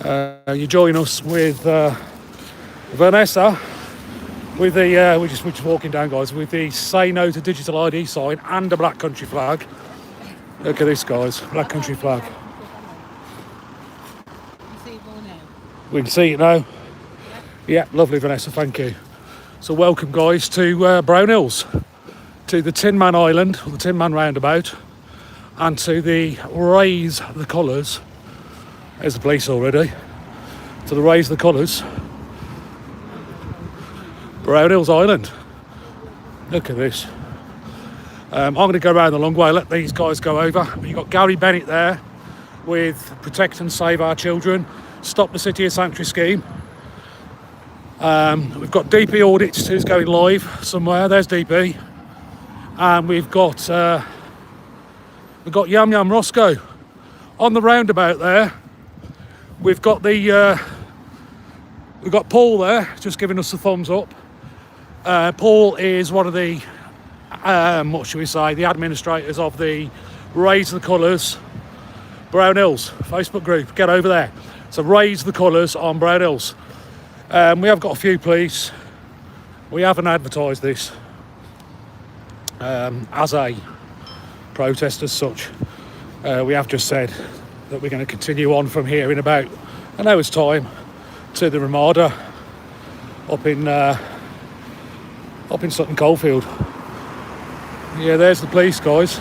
You join us with Vanessa, with the we're just walking down, guys, with the Say No to Digital ID sign and a Black Country flag. Look at this, guys, Black Country flag. We can see it now. Yeah, lovely, Vanessa, thank you. So welcome, guys, to Brownhills, to the Tin Man Island, or the Tin Man Roundabout, and to the Raise the Colours. There's the police already. To the Raise the Colours, Brownhills Island. Look at this. I'm going to go around the long way, let these guys go over. You've got Gary Bennett there with Protect and Save Our Children, Stop the City of Sanctuary scheme. We've got DP Audits who's going live somewhere. There's DP. And we've got Yam Yam Roscoe on the roundabout there. We've got Paul there, just giving us a thumbs up. Paul is one of the what should we say, the administrators of the Raise the Colours Brownhills Facebook group. Get over there. So Raise the Colours on Brownhills. We have got a few police. We haven't advertised this as a protest as such. We have just said that we're going to continue on from here in about an hour's time to the Ramada up in Sutton Coldfield. Yeah, there's the police, guys.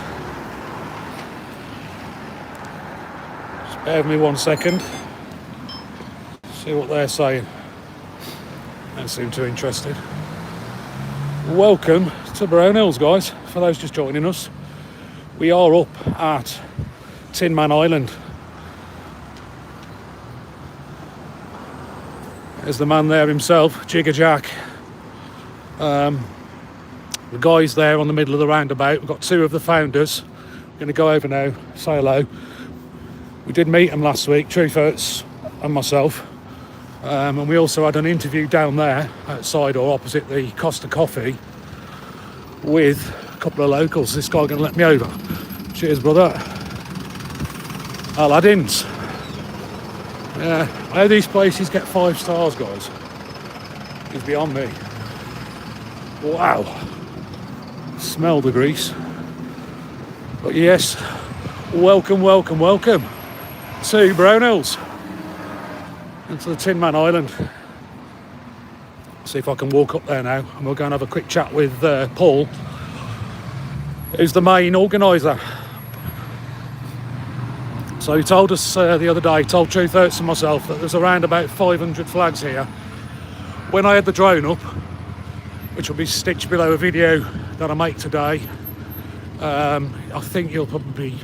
Just bear with me 1 second. See what they're saying. Don't seem too interested. Welcome to Brownhills, guys. For those just joining us, we are up at Tin Man Island. There's the man there himself, Jigger Jack. The guys there on the middle of the roundabout. We've got two of the founders. We're going to go over now, say hello. We did meet them last week, Truth Hurts and myself. And we also had an interview down there outside or opposite the Costa Coffee with a couple of locals. This guy going to let me over. Cheers, brother. Aladdin's. Yeah, how these places get 5 stars, guys, is beyond me. Wow. Smell the grease. But yes, welcome to Brownhills and to the Tin Man Island. See if I can walk up there now, and we'll go and have a quick chat with Paul, who's the main organiser. So he told us the other day, told Truth Hurts and myself, that there's around about 500 flags here. When I had the drone up, which will be stitched below a video that I make today, I think you'll probably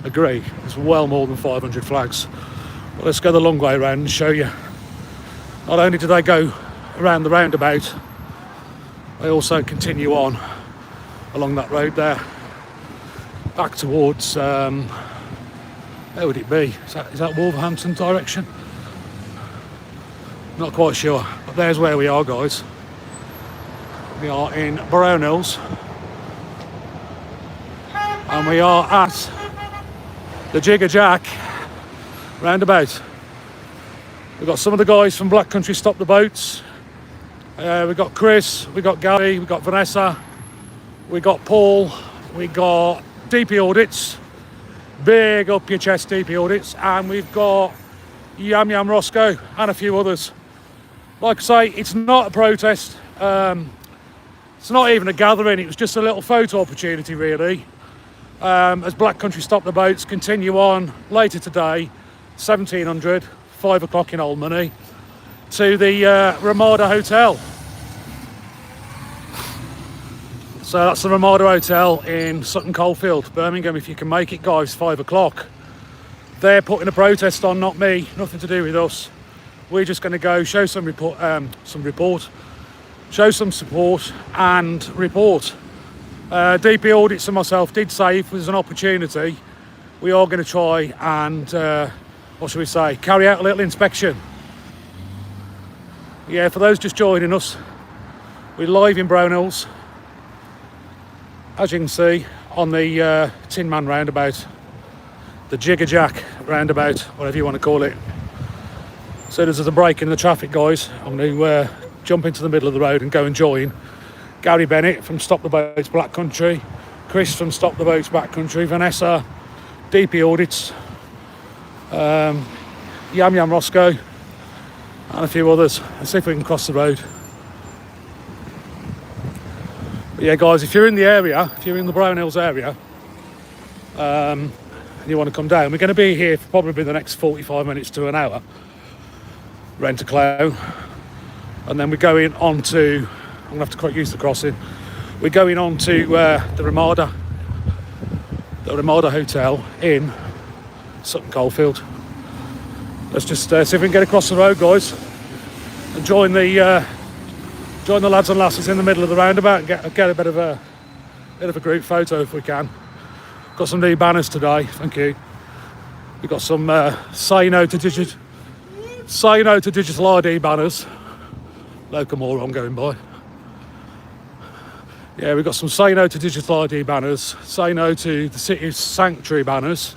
agree there's well more than 500 flags. But let's go the long way around and show you. Not only do they go around the roundabout, they also continue on along that road there, back towards, where would it be? Is that Wolverhampton direction? Not quite sure, but there's where we are, guys. We are in Brownhills, and we are at the Jigger Jack roundabout. We've got some of the guys from Black Country Stop the Boats. We've got Chris, we've got Gary, we've got Vanessa, we've got Paul, we've got DP Audits, big up your chest DP Audits, and we've got Yam Yam Roscoe and a few others. Like I say, it's not a protest. It's not even a gathering, it was just a little photo opportunity really. As Black Country Stop the Boats continue on later today, 1700, 5 o'clock in Old Money, to the Ramada Hotel. So that's the Ramada Hotel in Sutton Coldfield, Birmingham. If you can make it, guys, 5 o'clock. They're putting a protest on, not me, nothing to do with us. We're just going to go show some show some support and report. DP Audits and myself did say if there's an opportunity, we are going to try and, what should we say, carry out a little inspection. Yeah, for those just joining us, we're live in Brownhills, as you can see, on the Tin Man roundabout, the Jigger Jack roundabout, whatever you want to call it. So there's a break in the traffic, guys. I'm going to jump into the middle of the road and go and join Gary Bennett from Stop the Boats Black Country, Chris from Stop the Boats Black Country, Vanessa, DP Audits, Yam Yam Roscoe, and a few others. Let's see if we can cross the road. But yeah, guys, if you're in the area, if you're in the Brownhills area, and you want to come down, we're going to be here for probably the next 45 minutes to an hour. Rent a clown, and then we're going on to, I'm going to have to use the crossing, we're going on to the Ramada Hotel in Sutton Coldfield. Let's just see if we can get across the road, guys, and join the lads and lasses in the middle of the roundabout and get a bit of a group photo if we can. Got some new banners today, thank you. We've got some say no to digital ID banners. Locomotive I'm going by. Yeah, we've got some say no to digital ID banners, say no to the city's sanctuary banners.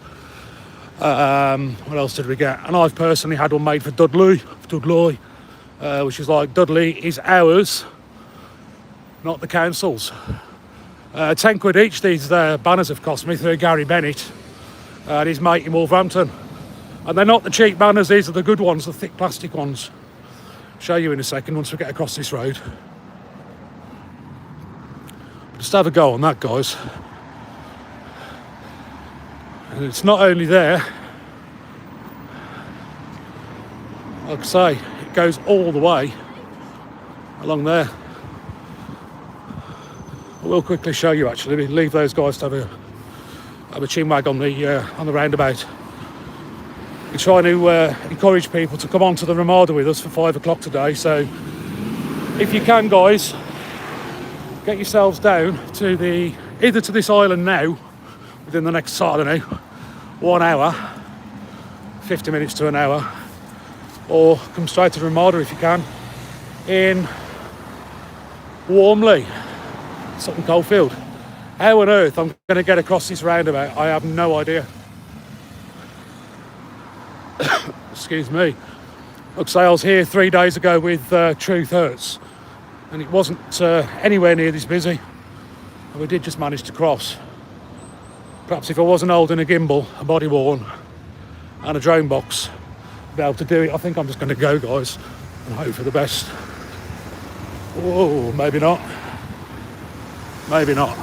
What else did we get? And I've personally had one made for Dudley, which is like, Dudley is ours, not the council's. 10 quid each these banners have cost me through Gary Bennett and his mate in Wolverhampton. And they're not the cheap banners, these are the good ones, the thick plastic ones. Show you in a second once we get across this road. Just have a go on that, guys. And it's not only there, like I say, it goes all the way along there. I will quickly show you actually, we leave those guys to have a chinwag on the roundabout. We're trying to encourage people to come on to the Ramada with us for 5 o'clock today, so if you can, guys, get yourselves down to either to this island now, within the next, I don't know, 1 hour, 50 minutes to an hour, or come straight to Ramada if you can, in Warmley, Sutton Coldfield. How on earth I'm going to get across this roundabout, I have no idea. Excuse me. Like I say, I was here 3 days ago with Truth Hurts, and it wasn't anywhere near this busy, and we did just manage to cross. Perhaps if I wasn't holding a gimbal, a body worn, and a drone box, I'd be able to do it. I think I'm just going to go, guys, and hope for the best. Whoa, maybe not. Maybe not.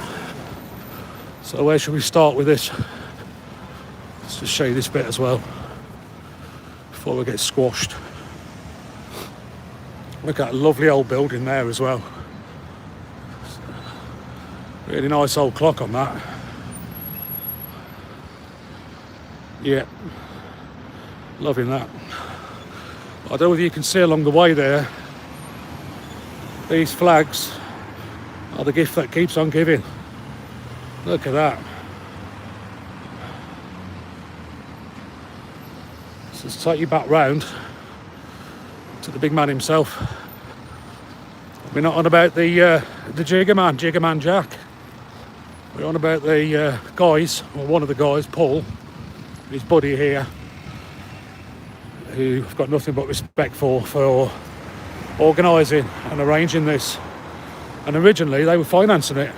So where should we start with this? Let's just show you this bit as well before we get squashed. Look at that lovely old building there as well. Really nice old clock on that. Yeah, loving that. I don't know whether you can see along the way there, these flags are the gift that keeps on giving. Look at that. So let's take you back round to the big man himself. We're not on about the Jigger Man Jack. We're on about the guys, or one of the guys, Paul, his buddy here, who I've got nothing but respect for organising and arranging this. And originally they were financing it.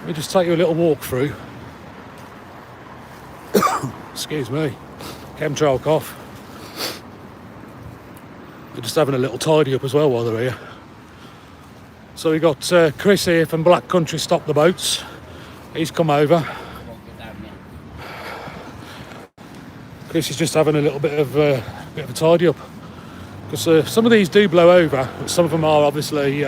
Let me just take you a little walk through. Excuse me, chemtrail cough. We're just having a little tidy up as well while they're here. So we got Chris here from Black Country Stop the Boats. He's come over. Chris is just having a little bit of a tidy up, because some of these do blow over, but some of them are obviously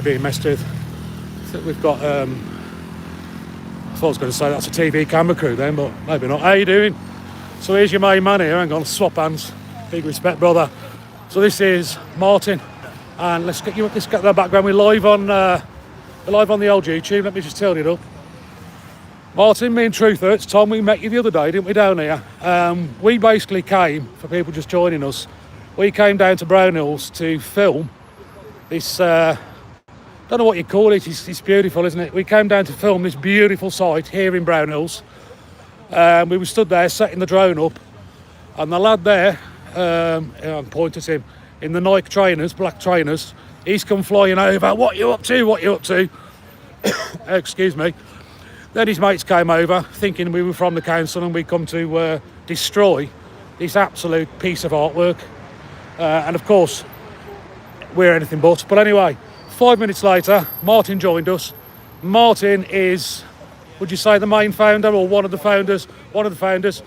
being messed with. I think we've got I thought I was going to say that's a TV camera crew then, but maybe not. How you doing? So here's your main man here. Hang on, swap hands. Big respect, brother. So this is Martin, and let's get that background. We're live on the old YouTube. Let me just turn it up. Martin, me and Truth Hurts, Tom, we met you the other day, didn't we, down here? We basically came, for people just joining us, we came down to Brownhills to film this, don't know what you call it, it's beautiful, isn't it? We came down to film this beautiful site here in Brownhills. We were stood there setting the drone up, And the lad there, I'm pointing at him, in the Nike trainers, black trainers, he's come flying over. What you up to? What you up to? Excuse me. Then his mates came over, thinking we were from the council and we'd come to destroy this absolute piece of artwork. And of course, we're anything but. But anyway, 5 minutes later, Martin joined us. Martin is, would you say, the main founder or one of the founders? One of the founders.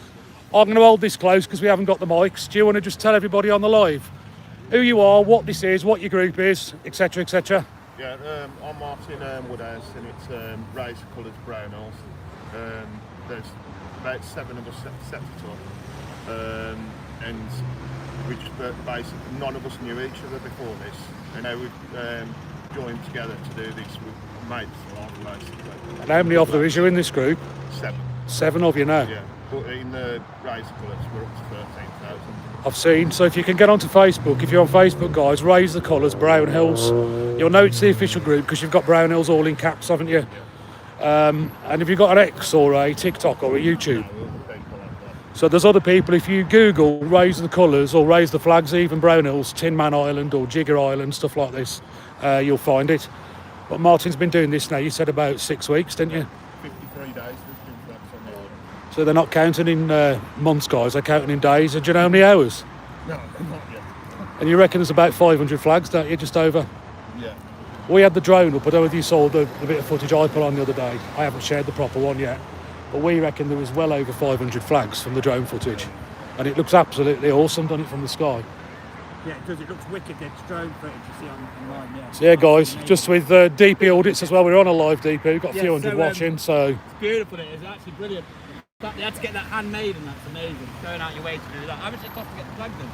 I'm going to hold this close because we haven't got the mics. Do you want to just tell everybody on the live who you are, what this is, what your group is, etc., etc.? Yeah, I'm Martin Woodhouse, and it's Race Colours Brownhills. There's about 7 of us set it up, and we just basically, none of us knew each other before this, and now we've joined together to do this with mates along, basically. And how many of there is you in this group? 7. 7 of you now? Yeah, but in the Race Colours we're up to 13,000. I've seen, so if you can get onto Facebook, if you're on Facebook, guys, Raise the Colours, Brownhills. You'll know it's the official group because you've got Brownhills all in caps, haven't you? And if you've got an X or a TikTok or a YouTube. So there's other people, if you Google Raise the Colours or Raise the Flags, even Brownhills, Tin Man Island or Jigger Island, stuff like this, you'll find it. But Martin's been doing this now, you said about 6 weeks, didn't you? 53 days there's been flags on the island. So they're not counting in months, guys, they're counting in days. And do you know how many hours? No, not yet. And you reckon there's about 500 flags, don't you, just over? Yeah. We had the drone up, I don't know if you saw the bit of footage I put on the other day. I haven't shared the proper one yet. But we reckon there was well over 500 flags from the drone footage. And it looks absolutely awesome, doesn't it, from the sky? Yeah, it does. It looks wicked. It's drone footage you see online, yeah. So yeah, guys, just with DP audits as well. We're on a live DP. We've got a few hundred watching, so... It's beautiful, it is. Actually brilliant. But they had to get that handmade, and that's amazing. Going out your way to do that. How much did it cost to get the flags in?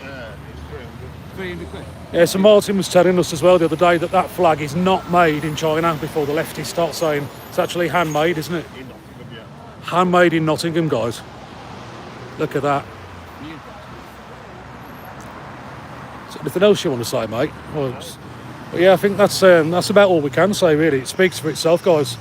It's 300 quid. Yeah, so Martin was telling us as well the other day that that flag is not made in China before the lefties start saying it's actually handmade, isn't it? in Nottingham, yeah. Handmade in Nottingham, guys. Look at that. Is there anything else you want to say, mate? Well, yeah, I think that's about all we can say, really. It speaks for itself, guys.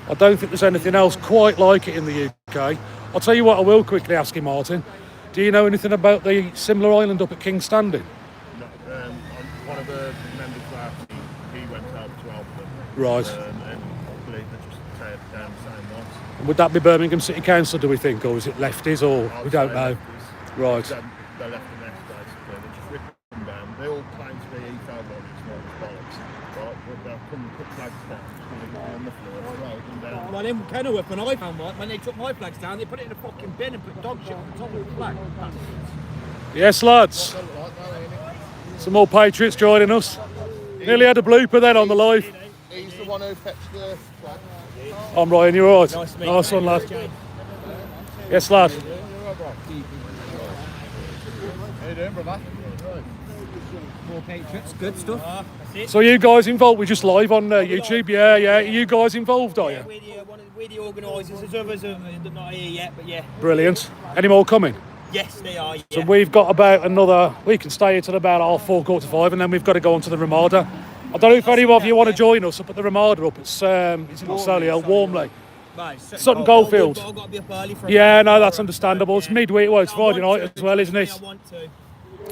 I don't think there's anything else quite like it in the UK. I'll tell you what, I will quickly ask you, Martin. Do you know anything about the similar island up at King's Standing? No, one of the members of our team, he went out to help them. Right. And I believe they just tear down the same ones. Would that be Birmingham City Council, do we think, or is it lefties, or we don't know? Right. They left the nest, basically. They just ripped them down. They all claim to be eco bodies, not bollocks. Right? But they'll come and put flags down, just going to go on the floor, throw them down. Well, in Kenilworth, when I found one, when they took my flags down, they put it in a fucking bin and put dog shit on the top of the flag. Yes, lads. Some more Patriots joining us. Nearly had a blooper then on the live. He's the one who fetched the flag. I'm Ryan, you alright? Nice to meet you. Nice one, lad. Yes, lad. How you doing, brother? More Patriots, good stuff. So you guys involved? We're just live on YouTube. Yeah. Are you guys involved, are you? We're the organisers. There's others that are not here yet, but yeah. Brilliant. Any more coming? Yes, they are. Yeah. So we've got about another... We can stay here till about 4:30, 4:45, and then we've got to go on to the Ramada. I don't know if any of you want to join us up at the Ramada up at is it not Solihull, Warmley. Right, Sutton Coldfield. I've got to be up early for Yeah, no, that's understandable. It's midweek, well, it's Friday night as well, isn't it? I want to.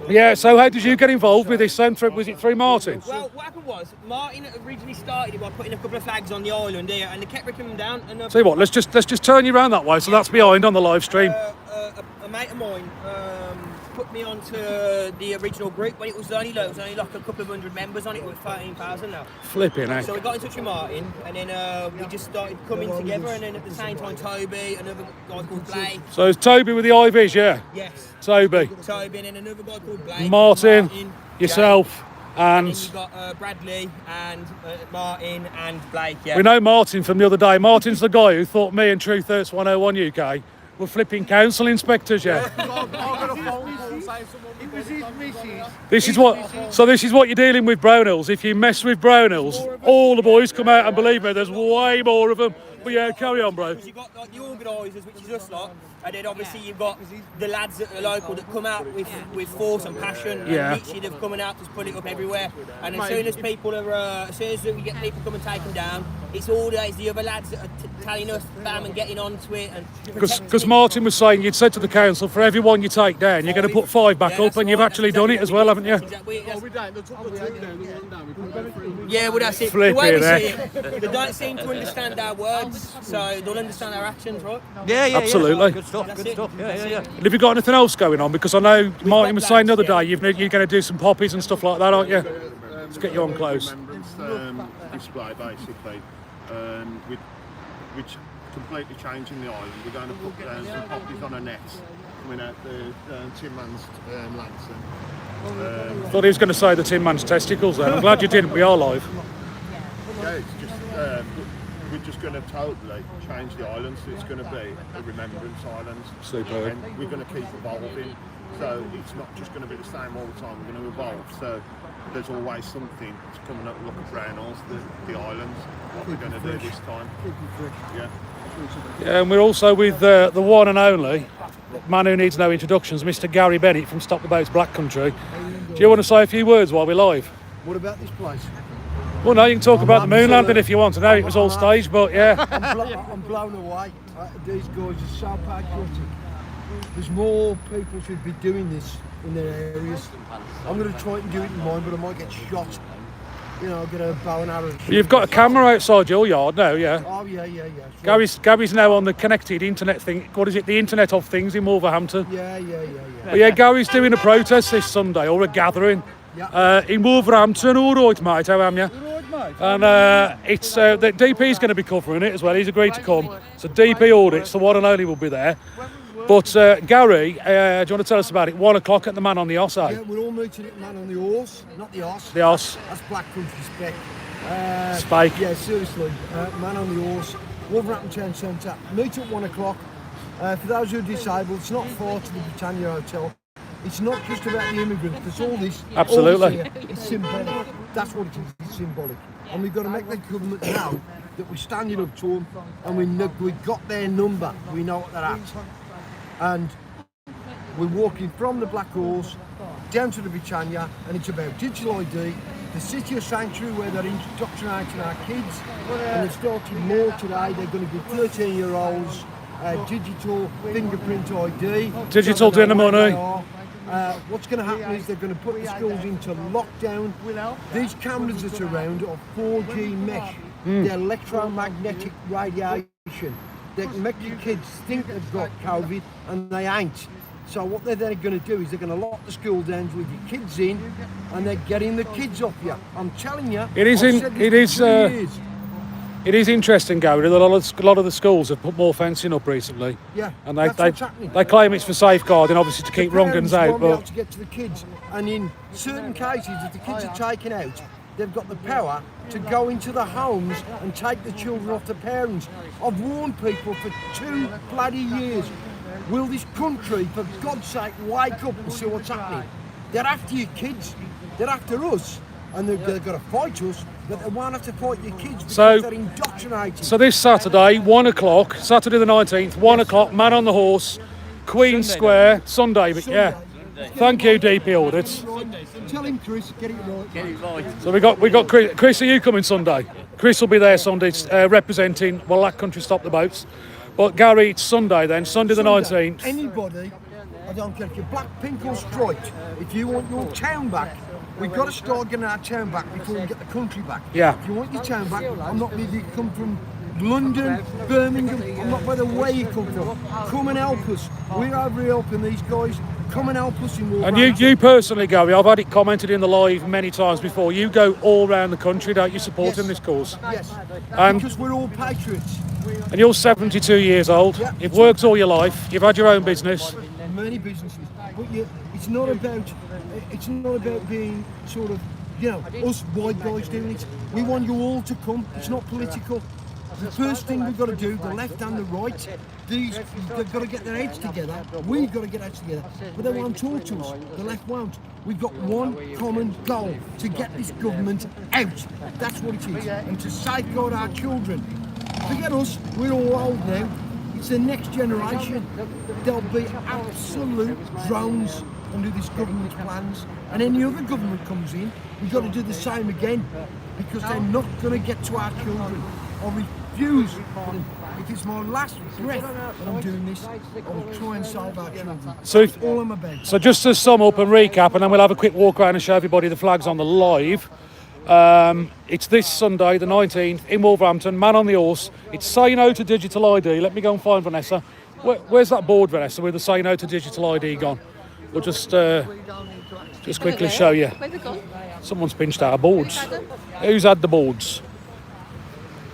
Yeah, so how did you get involved with this then? Was it through Martin? Well, what happened was, Martin originally started it by putting a couple of flags on the island here, and they kept ripping them down. And Tell you what, let's just turn you around that way, so that's behind on the live stream. A mate of mine put me onto the original group when it was only like a couple of hundred members on it. With 13,000 now. Flipping heck. So we got in touch with Martin, and then we just started coming together. And then at the same time, Toby, another guy called Blake. So it's Toby with the IVs, yeah? Yes. Toby, Toby, and then another guy called Blake. Martin, yourself, and and then you got Bradley and Martin and Blake. Yeah. we know Martin from the other day. Martin's the guy who thought me and Truth Hurts 101 UK were flipping council inspectors, yeah? This is what you're dealing with, Brownhills. If you mess with Brownhills, all the boys come out, and believe me, there's way more of them. But yeah, carry on, bro. Because you've got like the organisers, which is us lot, And then obviously you've got the lads that are local that come out with force and passion. Yeah. And literally they're coming out to put it up everywhere. And as soon as people are, as soon as we get people come and take them down, it's always the other lads that are telling us bam and getting onto it. And Because Martin was saying you'd said to the council for everyone you take down, you're going to put 5 back up, and you've actually done it as well, haven't you? Exactly, Oh, we don't. They took the 2 down, the 1 down. We couldn't go through. yeah, well that's it. Flip The way we it, eh? see it, they don't seem to understand our words, so they'll understand our actions, right? Yeah. Absolutely. Good stuff. That's Good it. stuff. Yeah. And have you got anything else going on? Because I know Martin was saying the other plans, day you're going to do some poppies and stuff like that, aren't you? Let's get you on close. Remembrance display basically, which completely changing the island. We're going to put some poppies on a net coming out the Tin Man's lantern. Thought he was going to say the Tin Man's testicles then. I'm glad you didn't. We are live. Yeah, it's just we're just going to totally change the island, so it's going to be a remembrance island. Superb. And we're going to keep evolving, so it's not just going to be the same all the time. We're going to evolve. So there's always something that's coming up. Look at Brownhills, the islands. What we're going to do this time. Yeah. Yeah, and we're also with the one and only man who needs no introductions, Mr. Gary Bennett from Stop the Boats Black Country. Do you want to say a few words while we're live? What about this place? Well, no, you can talk about the moon absolutely- landing if you want to know. It was all staged, but yeah. I'm blown away. These guys are so patriotic. There's more people should be doing this in their areas. I'm going to try and do it in mine, but I might get shot. You know, get a bow and arrow. You've got a camera outside your yard now, yeah. Oh, yeah. Gary's now on the connected internet thing. What is it? The Internet of Things in Wolverhampton. Yeah. But yeah, Gary's doing a protest this Sunday, or a gathering, in Wolverhampton. All right, mate, how am you? And it's the DP's going to be covering it as well. He's agreed to come. So DP audits, the one and only will be there. But Gary, do you want to tell us about it? 1 o'clock at the Man on the Oss, eh? Yeah, we're all meeting at Man on the Horse, not the Oss. The Oss. That's Black Country spec. Spike. Yeah, seriously. Man on the Horse, Wolverhampton Town Centre. Meet at 1 o'clock. For those who are disabled, it's not far to the Britannia Hotel. It's not just about the immigrants, because all this Absolutely. all this here, it's symbolic. That's what it is, it's symbolic. And we've got to make the government know that we're standing up to them, and we've got their number, we know what they're at. And we're walking from the Black Horse down to the Britannia, and it's about digital ID, the City of Sanctuary where they're indoctrinating our kids, and they've started more today. They're going to give 13-year-olds digital fingerprint ID. Digital so they know dinner where they money. are. What's going to happen is they're going to put the schools into lockdown. These cameras that are around are 4G mesh. They're electromagnetic radiation. They make your kids think they've got COVID and they ain't. So what they're then going to do is they're going to lock the school down with your kids in, and they're getting the kids off you. I'm telling you. It is It is interesting, Gary, that a lot of the schools have put more fencing up recently. Yeah, And that's what's happening. they claim it's for safeguarding, obviously to keep wrong uns Parents out. won't be able But to get to the kids, and in certain cases, if the kids are taken out, they've got the power to go into the homes and take the children off the parents. I've warned people for 2 bloody years. Will this country, for God's sake, wake up and see what's happening? They're after your kids. They're after us. And they've got to fight us, but they won't have to fight your kids because they're indoctrinated. So this Saturday, 1 o'clock, Saturday the 19th, 1 o'clock, Man on the Horse, Queen Square, Sunday, but yeah. Thank you, DP Audits. Tell him, Chris, get it right. Get it right. So we got Chris. Chris, are you coming Sunday? Chris will be there Sunday, representing Black Country Stop the Boats. But Gary, it's Sunday then, Sunday the 19th. Anybody, I don't care if you're black, pink or striped, if you want your town back, we've got to start getting our town back before we get the country back. Yeah. If you want your town back, I'm not really you come from London, Birmingham, I'm not by the way you come from. Come and help us. We're over here helping these guys. Come and help us in And Wolverhampton. you personally, Gary, I've had it commented in the live many times before. You go all around the country, don't you, supporting this cause? Yes, And- because we're all patriots. And you're 72 years old. Yeah. You've worked all your life. You've had your own business. Many businesses, but it's not about being sort of, us white guys doing it. We want you all to come. It's not political. The first thing we've got to do, the left and the right, they've got to get their heads together. We've got to get our heads together, but they won't talk to us. The left won't. We've got one common goal: to get this government out. That's what it is, and to safeguard our children. Forget us. We're all old now. It's the next generation. There'll be absolute drones under this government's plans, and any other government comes in, we've got to do the same again, because they're not going to get to our children. I refuse. If it's my last breath that I'm doing this, I will try and save our children. So, That's all I'm about. so just to sum up and recap, and then we'll have a quick walk around and show everybody the flags on the live. It's this Sunday, the 19th, in Wolverhampton, man on the horse. It's Say No to Digital ID. Let me go and find Vanessa. Where's that board, Vanessa, with the Say No to Digital ID gone? We'll just quickly show you. Where's it gone? Someone's pinched our boards. Who's had the boards?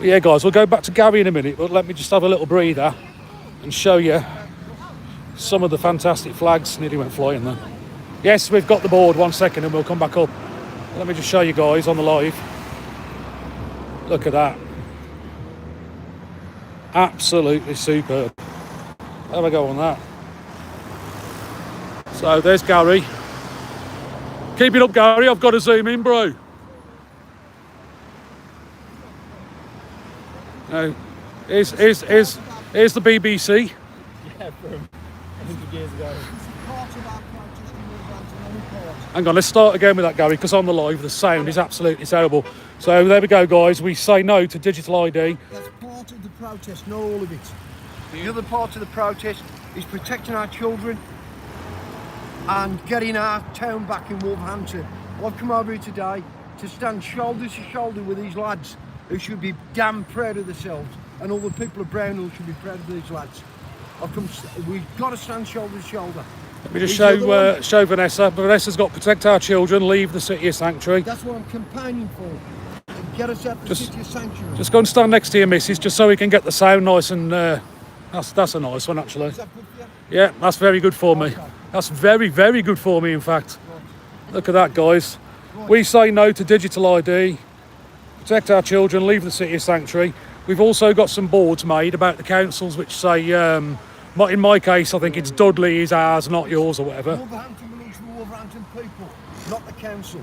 Yeah, guys, we'll go back to Gary in a minute, but let me just have a little breather and show you some of the fantastic flags. Nearly went flying then. Yes, we've got the board. 1 second and we'll come back up. Let me just show you guys on the live. Look at that. Absolutely superb. Have a go on that. So there's Gary. Keep it up, Gary. I've got to zoom in, bro. No, here's the BBC. Yeah, from 100 years ago. Hang on, let's start again with that, Gary, because on the live the sound is absolutely terrible. So there we go, guys. We say no to digital ID. That's part of the protest, not all of it. The other part of the protest is protecting our children and getting our town back in Wolverhampton. I've come over here today to stand shoulder to shoulder with these lads who should be damn proud of themselves, and all the people of Brownhills should be proud of these lads. We've got to stand shoulder to shoulder. Let me just show Vanessa. Vanessa's got protect our children, leave the city of sanctuary. That's what I'm campaigning for. To get us out the city of sanctuary. Just go and stand next to your missus, just so we can get the sound nice and that's a nice one actually. Is that good for you? Yeah, that's very good for me. That's very, very good for me, in fact. Look at that, guys. We say no to digital ID. Protect our children, leave the city of sanctuary. We've also got some boards made about the councils which say, in my case, I think it's Dudley is ours, not yours, or whatever. Wolverhampton belongs to the Wolverhampton people, not the council.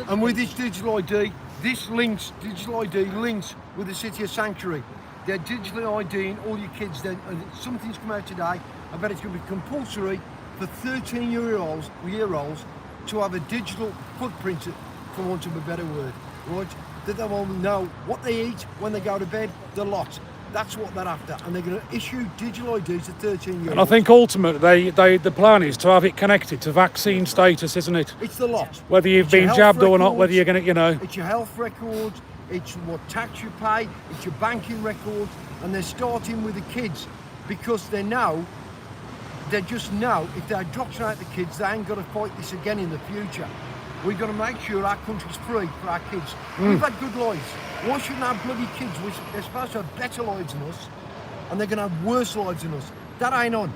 And with this digital ID, digital ID links with the city of sanctuary. They're digitally IDing all your kids. Something's come out today. I bet it's going to be compulsory for 13-year-olds to have a digital footprint, for want of a better word, right? That they will know what they eat, when they go to bed, the lot. That's what they're after, and they're going to issue digital IDs to 13-year-olds. And I think ultimately, the plan is to have it connected to vaccine status, isn't it? It's the lot. Whether you've been jabbed or not, whether you're going to, you know. It's your health records, it's what tax you pay, it's your banking records, and they're starting with the kids because they just know if they indoctrinate the kids, they ain't got to fight this again in the future. We've got to make sure our country's free for our kids. We've had good lives. Why shouldn't our bloody kids, they're supposed to have better lives than us, and they're going to have worse lives than us? That ain't on.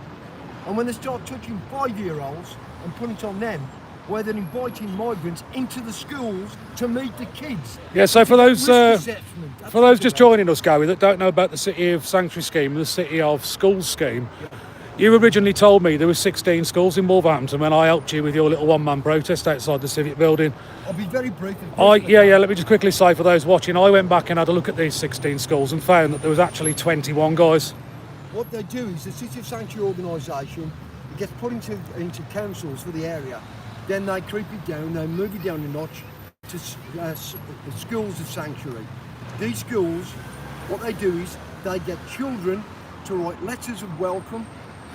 And when they start touching 5-year-olds and putting it on them, where they're inviting migrants into the schools to meet the kids. Yeah, so for those just joining us, Gary, that don't know about the City of Sanctuary scheme and the City of Schools scheme, you originally told me there were 16 schools in Wolverhampton when I helped you with your little one-man protest outside the Civic building. I'll be very brief. Let me just quickly say for those watching, I went back and had a look at these 16 schools and found that there was actually 21 guys. What they do is the City of Sanctuary organisation gets put into councils for the area, then they creep it down, they move it down a notch to schools of sanctuary. These schools, what they do is they get children to write letters of welcome,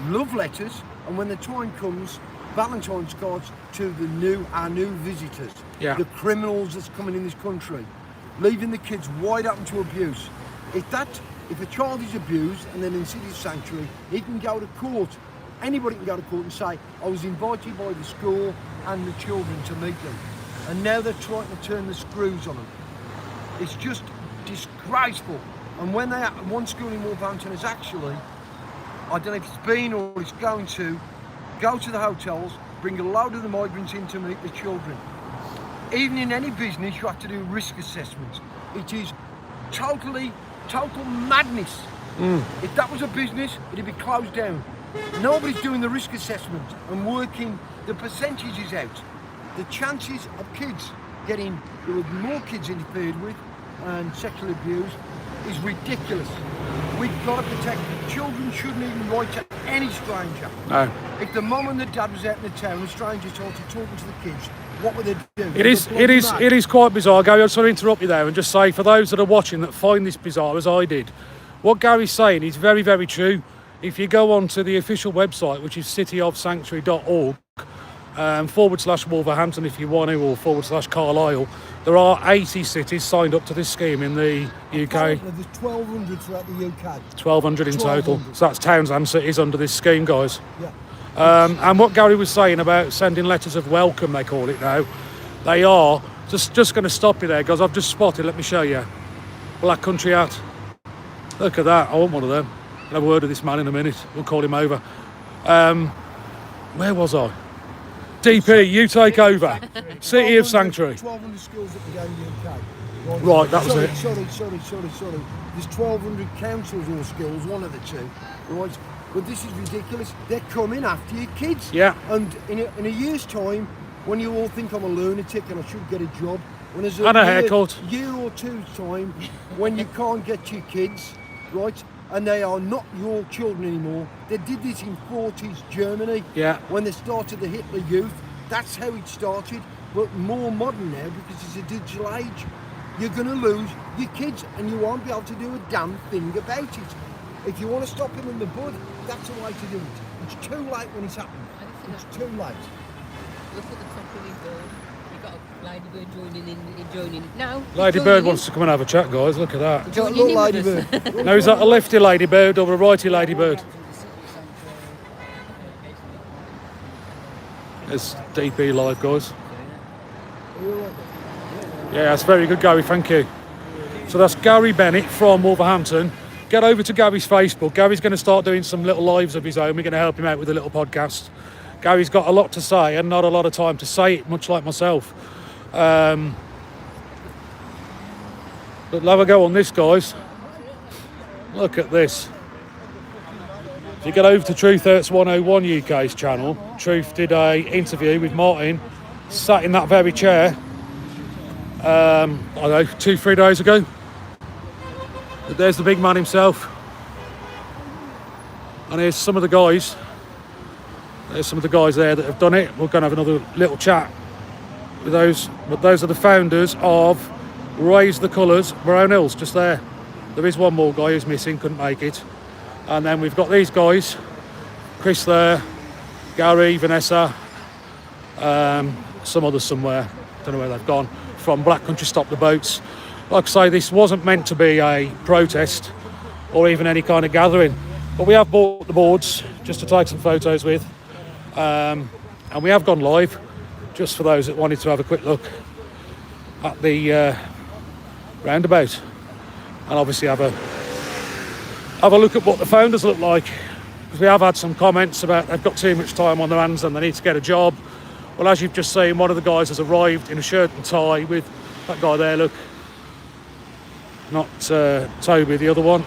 love letters, and when the time comes, Valentine's cards to our new visitors, the criminals that's coming in this country, leaving the kids wide open to abuse. If a child is abused and then in City of Sanctuary, he can go to court. Anybody can go to court and say, I was invited by the school and the children to meet them. And now they're trying to turn the screws on them. It's just disgraceful. And when one school in Wolverhampton is actually, I don't know if it's been or it's going to, go to the hotels, bring a load of the migrants in to meet the children. Even in any business, you have to do risk assessments. It is total madness. If that was a business, it'd be closed down. Nobody's doing the risk assessment and working the percentages out. The chances of kids there will be more kids interfered with and sexually abused is ridiculous. we've got to protect. Children shouldn't even write to any stranger. No. If the mum and the dad was out in the town and strangers started talking to the kids, what would they do? It is quite bizarre, Gary. I just want to interrupt you there and just say, for those that are watching that find this bizarre as I did, what Gary's saying is very, very true. If you go on to the official website, which is cityofsanctuary.org, /Wolverhampton if you want to, or /Carlisle, there are 80 cities signed up to this scheme in the UK. There's 1,200 throughout the UK. 1,200 in total. 1,200. So that's towns and cities under this scheme, guys. Yeah. And what Gary was saying about sending letters of welcome, they call it now, they are, just going to stop you there, guys. I've just spotted, let me show you, Black Country hat. Look at that, I want one of them. I'll have a word with this man in a minute, we'll call him over. Where was I? DP, you take over. City of Sanctuary. 1,200 schools that can go in the UK. Right, that was it. Sorry. There's 1,200 councils or schools, one of the two. Right, but this is ridiculous. They're coming after your kids. Yeah. And in a year's time, when you all think I'm a lunatic and I should get a job, when there's And a haircut. year or two's time, when you can't get your kids, right, and they are not your children anymore. They did this in 40s Germany. Yeah. When they started the Hitler Youth, that's how it started. But more modern now because it's a digital age. You're going to lose your kids and you won't be able to do a damn thing about it. If you want to stop him in the bud, that's the way to do it. It's too late when it's happened. It's too late. Look at the top of his bird. You've got a ladybird joining now. Ladybird wants to come and have a chat, guys. Look at that. Joining Look, in with us. ladybird. Now, is that a lefty ladybird or a righty ladybird? It's DP live, guys. Yeah, that's very good, Gary. Thank you. So that's Gary Bennett from Wolverhampton. Get over to Gary's Facebook. Gary's going to start doing some little lives of his own. We're going to help him out with a little podcast. Gary's got a lot to say and not a lot of time to say it, much like myself. But have a go on this, guys. Look at this. If you get over to Truth Hurts 101 UK's channel, Truth did a interview with Martin, sat in that very chair, I don't know, 2-3 days ago. But there's the big man himself. And here's some of the guys. There's some of the guys there that have done it. We're going to have another little chat with those. But those are the founders of Raise the Colours, Brownhills, just there. There is one more guy who's missing, couldn't make it. And then we've got these guys, Chris there, Gary, Vanessa, some others somewhere, don't know where they've gone, from Black Country Stop the Boats. Like I say, this wasn't meant to be a protest or even any kind of gathering, but we have bought the boards just to take some photos with, and we have gone live just for those that wanted to have a quick look at the roundabout, and obviously have a look at what the founders look like, because we have had some comments about they've got too much time on their hands and they need to get a job. Well, as you've just seen, one of the guys has arrived in a shirt and tie with that guy there, look, not Toby, the other one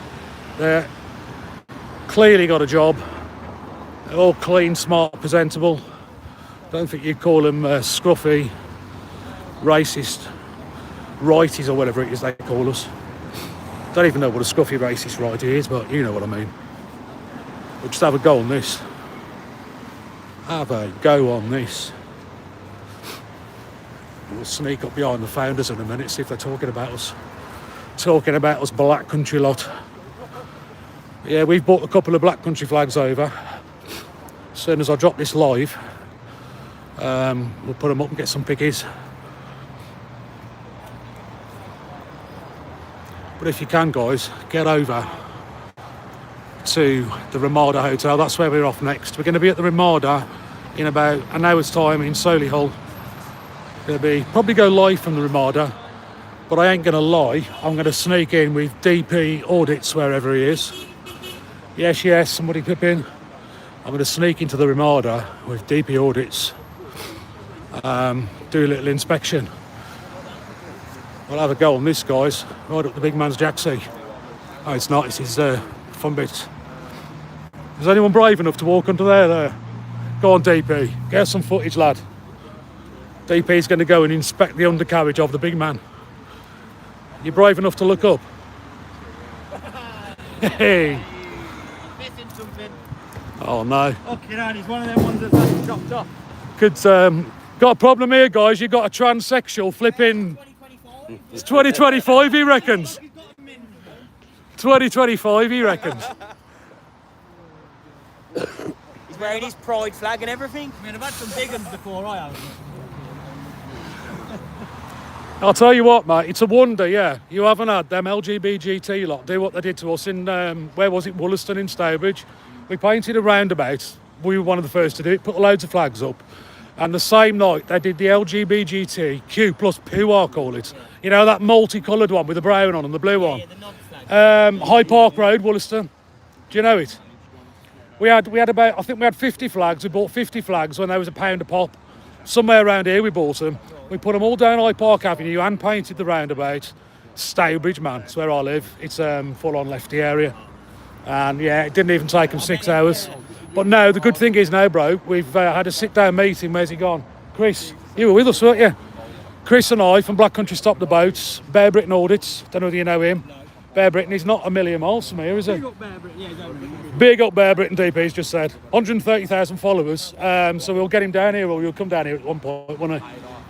there, clearly got a job. They're all clean, smart, presentable. Don't think you'd call them scruffy, racist, righties or whatever it is they call us. Don't even know what a scruffy racist righty is, but you know what I mean. We'll just have a go on this. Have a go on this. We'll sneak up behind the founders in a minute, see if they're talking about us. Talking about us Black Country lot. Yeah, we've bought a couple of Black Country flags over. As soon as I drop this live, we'll put them up and get some pickies. But if you can, guys, get over to the Ramada Hotel. That's where we're off next. We're going to be at the Ramada in about an hour's time in Solihull. Probably go live from the Ramada, but I ain't going to lie. I'm going to sneak in with DP Audits wherever he is. Yes, somebody pip in. I'm going to sneak into the Ramada with DP Audits, do a little inspection. We'll have a go on this, guys, right up the big man's jacksie. Oh, it's not, it's his fun bits. Is anyone brave enough to walk under there? Go on, DP, get us some footage, lad. DP's going to go and inspect the undercarriage of the big man. You brave enough to look up? Hey. Missing something. Oh no. Okay, right, he's one of them ones that's chopped off. Could got a problem here, guys. You got a transsexual flipping. It's 2025, he reckons. 2025, he reckons. He's wearing his pride flag and everything. I mean, I've had some big ones before, I have. I'll tell you what, mate. It's a wonder, yeah. You haven't had them LGBT lot do what they did to us in where was it? Wollaston in Stourbridge. We painted a roundabout. We were one of the first to do it. Put loads of flags up. And the same night, they did the LGBTQ plus poo, I call it. You know, that multicoloured one with the brown on and the blue one. High Park Road, Wollaston. Do you know it? We had about, I think we had 50 flags. We bought 50 flags when there was £1 a pop. Somewhere around here we bought them. We put them all down High Park Avenue and painted the roundabout. Stourbridge, man, it's where I live. It's full-on lefty area. And yeah, it didn't even take them 6 hours. But no, the good thing is now, bro, we've had a sit-down meeting. Where's he gone? Chris, you were with us, weren't you? Chris and I from Black Country Stop the Boats, Bear Britain Audits, don't know whether you know him. Bear Britain, he's not a million miles from here, is he? Big up Bear Britain, yeah, he's over here. Big up Bear Britain, DP's just said. 130,000 followers, so we'll get him down here, or you'll come down here at one point, won't he?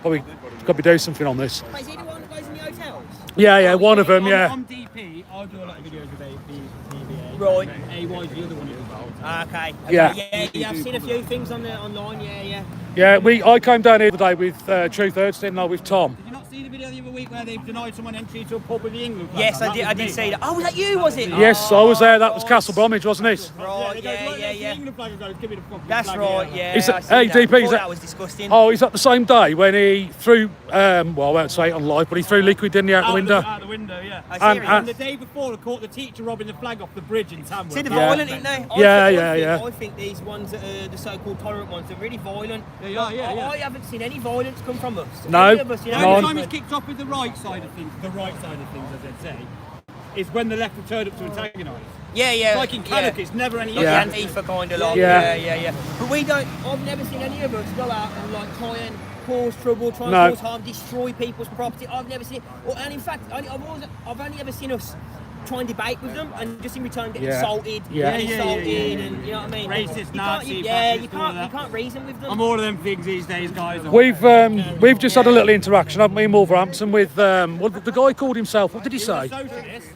Probably got to be doing something on this. Is he the one that goes in the hotels? Yeah, one of them, yeah. I'm DP, I do a lot of videos with BBA. Right. And AY's the other one who does the whole time. Okay. Yeah. I've seen a few things online, yeah. Yeah, I came down here today with Truth Hurts, didn't I, with Tom. Did you not see the video the other week where they denied someone entry to a pub with the England flag? Yes, I did see that. Oh, was that you, was it? Yes, I was there, that was Castle Bromwich, wasn't it? Right, The yeah. England flag goes, give me the fucking That's flag right, here. yeah. Is it- I seen hey, that. DP, I thought is that- that was disgusting. Oh, is that the same day when he threw, well, I won't say it on live, but he threw liquid, didn't he, out the window? Out the window, yeah. I And- see it. And the day before, I caught the teacher robbing the flag off the bridge in Tamworth. See, they're Yeah. violent, aren't they? Yeah. I think these ones, the so-called tolerant ones, are really violent. They are, yeah. I haven't seen any violence come from us. No. Any of us, you know, The None. only time it's kicked off with the right side of things, as I'd say, is when the left have turned up to antagonise. Yeah. Like in Cannock, it's never any Yeah. The Antifa kind of lot. Yeah. Yeah. But we don't. I've never seen any of us go out and like try and cause trouble, try and No. cause harm, destroy people's property. I've never seen it. And in fact, I've only ever seen us try and debate with them, and just in return get Yeah. insulted, Yeah. and Yeah. and you know what I mean. Racist, Nazi, you fascist, all of can't that. reason with them. I'm all of them things these days, guys. We've just had a little interaction, haven't we, in Wolverhampton with, what the guy called himself, what did he say? Socialist,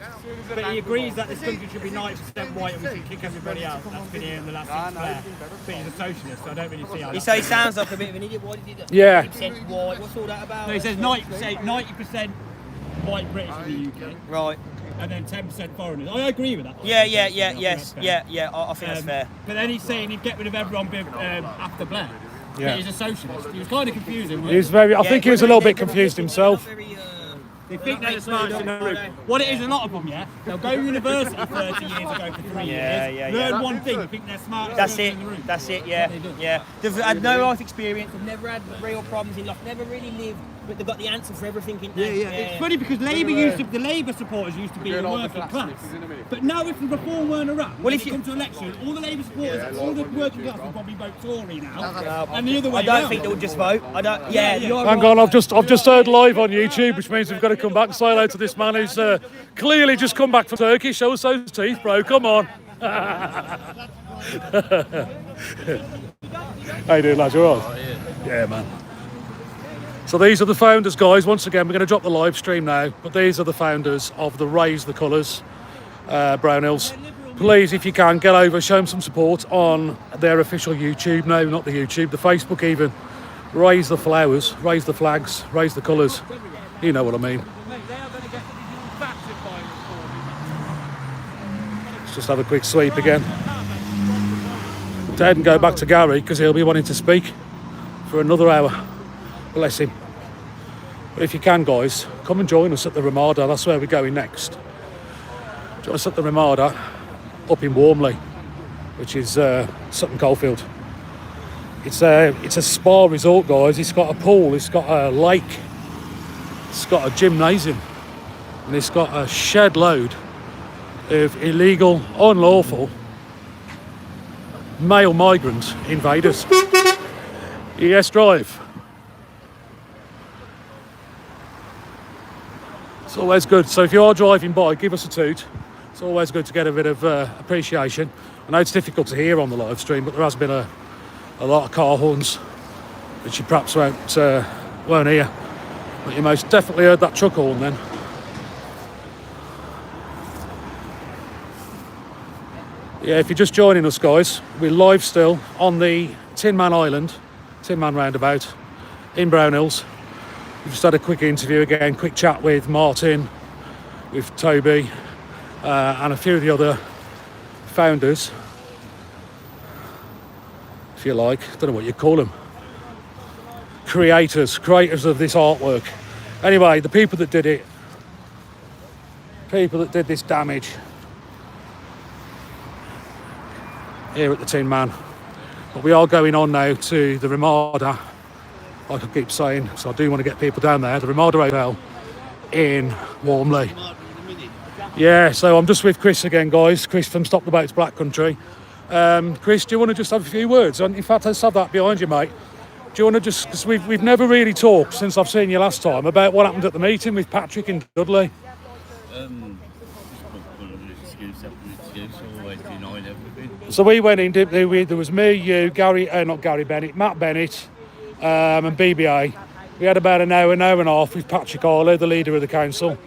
but he agrees that this country should be 90% white and we should kick everybody out. That's been here in the last 6 years. But he's a socialist, so I don't really see how. He sounds like a bit of an idiot. Why did he do that? Yeah. 90% white. What's all that about? No, he says 90% white British in the UK, Right. and then 10% foreigners. I agree with that. Yeah. I think I think that's fair. But then he's saying he'd get rid of everyone after Blair. Yeah. But he's a socialist. He was kind of confusing. He's very, I think he was a little bit confused himself. They think they're the smartest in the room. What it is, a lot of them, yeah? They'll go to university 30 years ago for 3 years, learn one thing, think they're smartest That's person it. in the room. That's it. Yeah. They do. Yeah. They've had no life experience. They've never had real problems in life. Never really lived, but they've got the answer for everything. It's funny because the Labour supporters used to be the working class. But now if the reform weren't around, Well, when if it you- comes to election, all the Labour supporters, all the working class will probably vote Tory now. And the other way I don't around. think they would just vote. I don't. Yeah. Yeah. You're Hang right. on, I've just heard live on YouTube, which means we've got to come back and say hello to this man who's clearly just come back from Turkey. Show us those teeth, bro. Come on. How you doing, lads? You all right? Yeah, man. So these are the founders, guys. Once again, we're going to drop the live stream now, but these are the founders of the Raise the Colours, Brownhills. Please, if you can, get over, show them some support on their official YouTube. No, not the YouTube, the Facebook even. Raise the flowers, raise the flags, raise the colours. You know what I mean. Let's just have a quick sweep again. Ted and go back to Gary because he'll be wanting to speak for another hour. Bless him. But if you can, guys, come and join us at the Ramada. That's where we're going next. Join us at the Ramada up in Warmley, which is Sutton Coldfield. It's a spa resort, guys. It's got a pool, it's got a lake, it's got a gymnasium, and it's got a shed load of illegal, unlawful male migrant invaders. Yes, drive. It's always good. So if you are driving by, give us a toot. It's always good to get a bit of appreciation. I know it's difficult to hear on the live stream, but there has been a lot of car horns, which you perhaps won't hear. But you most definitely heard that truck horn then. Yeah, if you're just joining us, guys, we're live still on the Tin Man roundabout in Brownhills. We've just had a quick interview again, quick chat with Martin, with Toby, and a few of the other founders, if you like. I don't know what you call them. Creators of this artwork. Anyway, the people that did it, people that did this damage here at the Tin Man. But we are going on now to the Ramada, like I keep saying, so I do want to get people down there, the Ramada Hotel in Warmley. Yeah, so I'm just with Chris again, guys. Chris from Stop the Boats Black Country. Chris, do you want to just have a few words? In fact, I have that behind you, mate. Do you want to just, because we've never really talked since I've seen you last time about what happened at the meeting with Patrick and Dudley. So we went in, didn't we? There was me, you, Bennett, Matt Bennett, and BBA. We had about an hour and a half with Patrick Harlow, the leader of the council.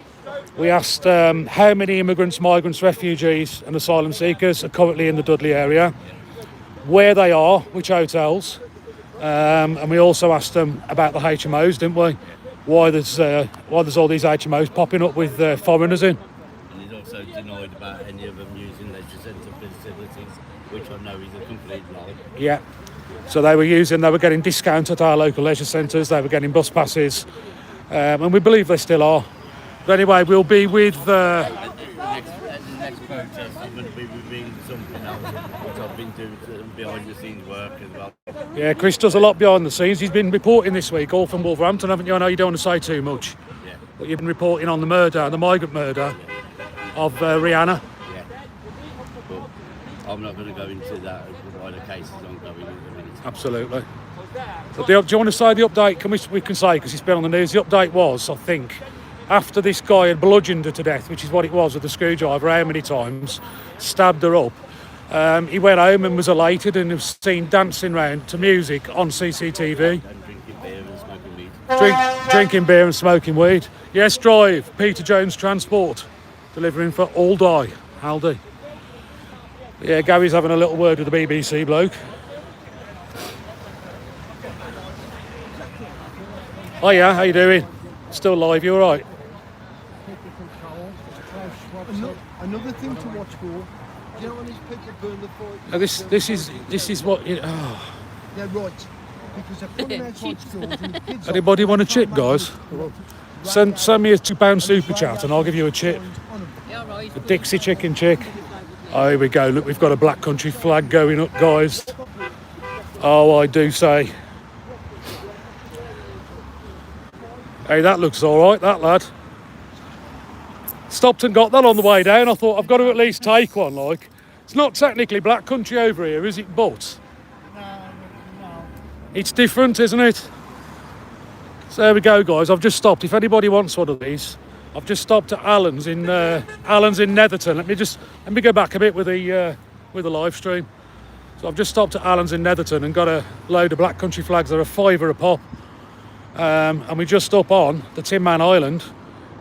We asked how many immigrants, migrants, refugees and asylum seekers are currently in the Dudley area, where they are, which hotels, and we also asked them about the HMOs, didn't we? Why there's all these HMOs popping up with foreigners in. And he's also denied about any of them using leisure centre facilities, which I know is a complete lie. Yeah. So they were getting discounts at our local leisure centres, they were getting bus passes, and we believe they still are. But anyway, we'll be with... At the next protest, I'm going to be revealing something else, which I've been doing some behind the scenes work as well. Yeah, Chris does a lot behind the scenes. He's been reporting this week, all from Wolverhampton, haven't you? I know you don't want to say too much. Yeah. But you've been reporting on the migrant murder of Rihanna. Yeah. But I'm not going to go into that why the case is ongoing at the minute. Absolutely. So do you want to say the update? We can say, because it's been on the news, the update was, I think, after this guy had bludgeoned her to death, which is what it was with the screwdriver, how many times, stabbed her up. He went home and was elated and was seen dancing round to music on CCTV. And drinking beer and smoking weed. Drinking beer and smoking weed. Yes, drive. Peter Jones Transport. Delivering for Aldi. Aldi. Yeah, Gary's having a little word with the BBC bloke. Oh yeah, how you doing? Still live, you alright? Another thing to watch for, you know when these people burn the fire? Now this is what you... Oh. They're right, because they're putting outside stores and the kids... Anybody want a chip, guys? Send me a £2 super chat and I'll give you a chip. A Dixie chicken chick. Oh, here we go. Look, we've got a Black Country flag going up, guys. Oh, I do say. Hey, that looks all right, that lad. Stopped and got that on the way down. I thought, I've got to at least take one, like. It's not technically Black Country over here, is it? But No. it's different, isn't it? So there we go, guys. I've just stopped. If anybody wants one of these, I've just stopped at Allen's in Netherton. Let me go back a bit with the live stream. So I've just stopped at Allen's in Netherton and got a load of Black Country flags. They're £5 a pop. And we're just up on the Tin Man Island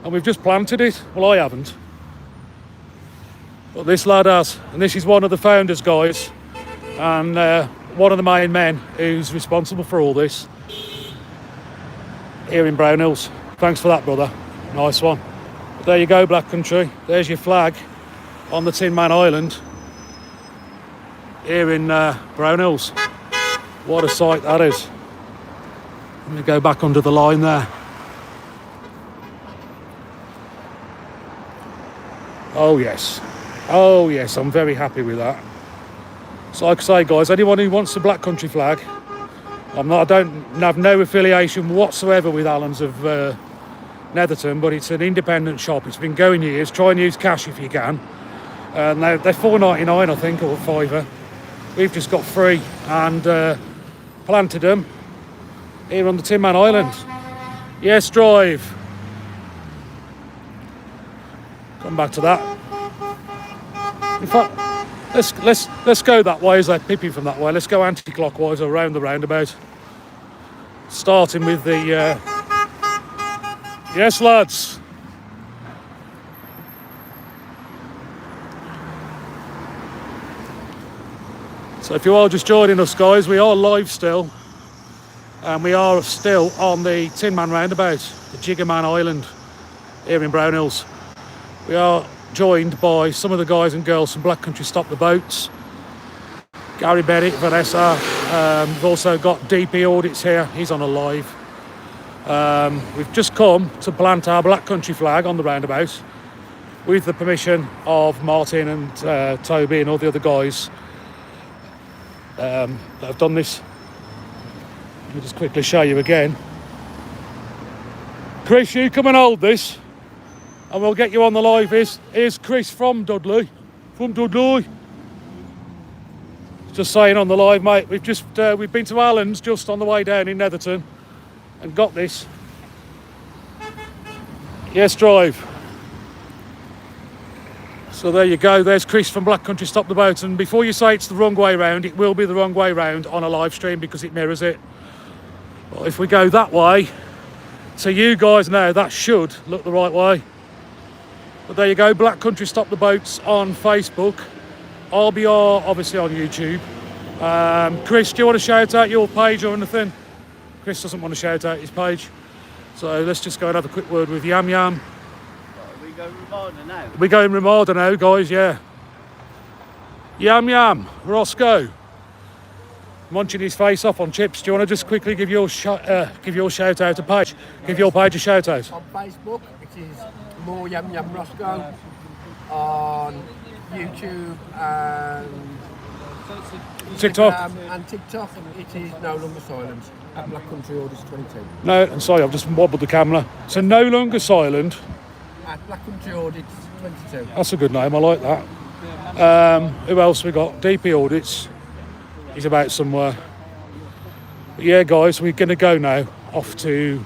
and we've just planted it. Well, I haven't, but this lad has, and this is one of the founders, guys, and one of the main men who's responsible for all this here in Brownhills. Thanks for that, brother. Nice one. But there you go, Black Country. There's your flag on the Tin Man Island here in Brownhills. What a sight that is. Let me go back under the line there. Oh yes, I'm very happy with that. So like I say, guys, anyone who wants the Black Country flag, I don't have no affiliation whatsoever with Allen's of Netherton, but it's an independent shop. It's been going years. Try and use cash if you can. And they're $4.99, I think, or £5. We've just got free and planted them here on the Tin Man Island. Yes, drive. Come back to that. In fact, let's go that way as they're peeping from that way. Let's go anti-clockwise around the roundabout. Starting with the... Yes, lads. So if you are just joining us, guys, we are live still. And we are still on the Tin Man roundabout, the Jiggerman Island, here in Brownhills. We are joined by some of the guys and girls from Black Country Stop the Boats. Gary Bennett, Vanessa. We've also got DP Audits here. He's on a live. We've just come to plant our Black Country flag on the roundabout with the permission of Martin and Toby and all the other guys that have done this. Let me just quickly show you again. Chris, you come and hold this and we'll get you on the live. Here's Chris from Dudley. Just saying on the live, mate, we've been to Allen's just on the way down in Netherton and got this. Yes, drive. So there you go, there's Chris from Black Country Stop the Boat. And before you say it's the wrong way round, it will be the wrong way round on a live stream because it mirrors it. But if we go that way, so you guys know that should look the right way. But there you go, Black Country Stop the Boats on Facebook. RBR obviously on YouTube. Chris, do you want to shout out your page or anything? Chris doesn't want to shout out his page. So let's just go and have a quick word with Yam Yam. We go Ramada now. We're going Ramada now, guys, yeah. Yam Yam, Roscoe. Munching his face off on chips. Do you want to just quickly give your shout out a page? Give your page a shout out. On Facebook, it is more Yam Yam Roscoe. On YouTube and TikTok. Instagram and TikTok, it is No Longer Silent at Black Country Audits 22. No, I'm sorry, I've just wobbled the camera. So No Longer Silent. At Black Country Audits 22. That's a good name, I like that. Who else we got? DP Audits. He's about somewhere. But yeah, guys, we're going to go now off to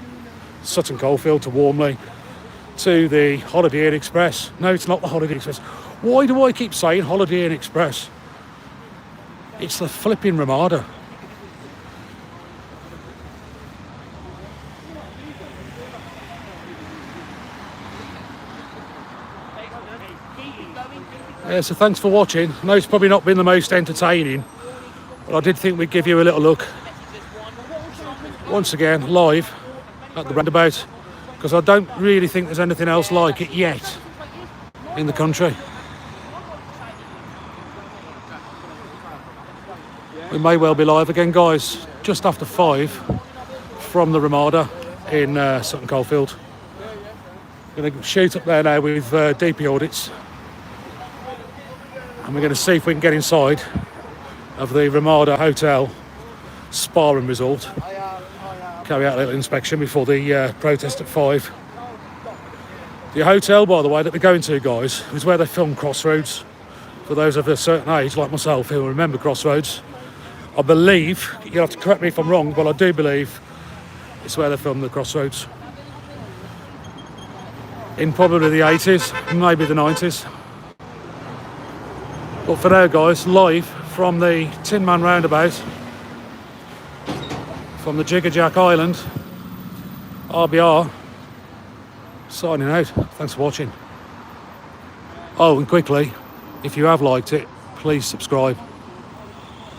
Sutton Coldfield, to Warmley, to the Holiday Inn Express. No, it's not the Holiday Inn Express. Why do I keep saying Holiday Inn Express? It's the flipping Ramada. Yeah, so thanks for watching. I know it's probably not been the most entertaining, but I did think we'd give you a little look once again live at the roundabout, because I don't really think there's anything else like it yet in the country. We may well be live again, guys, just after 5 from the Ramada in Sutton Coldfield. Going to shoot up there now with DP Audits, and we're going to see if we can get inside of the Ramada Hotel Spa and Resort. Carry out a little inspection before the protest at 5. The hotel, by the way, that we're going to, guys, is where they filmed Crossroads. For those of a certain age, like myself, who remember Crossroads, I believe, you'll have to correct me if I'm wrong, but I do believe it's where they filmed the Crossroads. In probably the 80s, maybe the 90s. But for now, guys, live from the Tin Man roundabout, from the Jiggerjack Island, RBR, signing out. Thanks for watching. Oh, and quickly, if you have liked it, please subscribe.